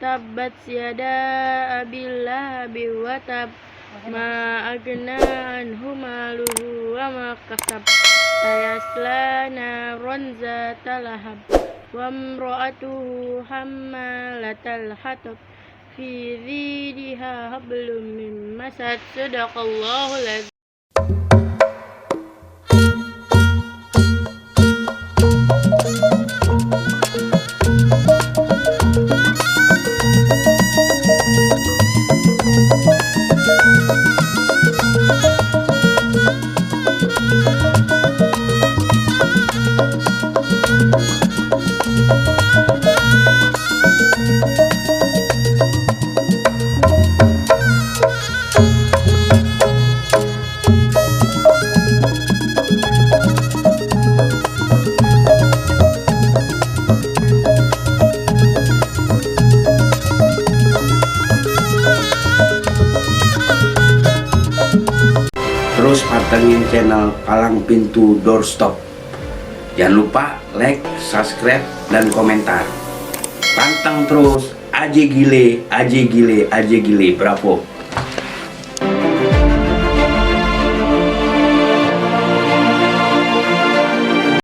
tabbat yada abil lahabi wa tab ma agna anhu maluhu wa ma kasab sayasla naron zata lahab wa imra'atuhu hammalatal hatab fi dhidha hablum mim masad. Sadaqallahul adzim. Terus pantengin channel Palang Pintu Doorstop. Jangan lupa like, subscribe, dan komentar. Pantang terus, aje gile, bravo.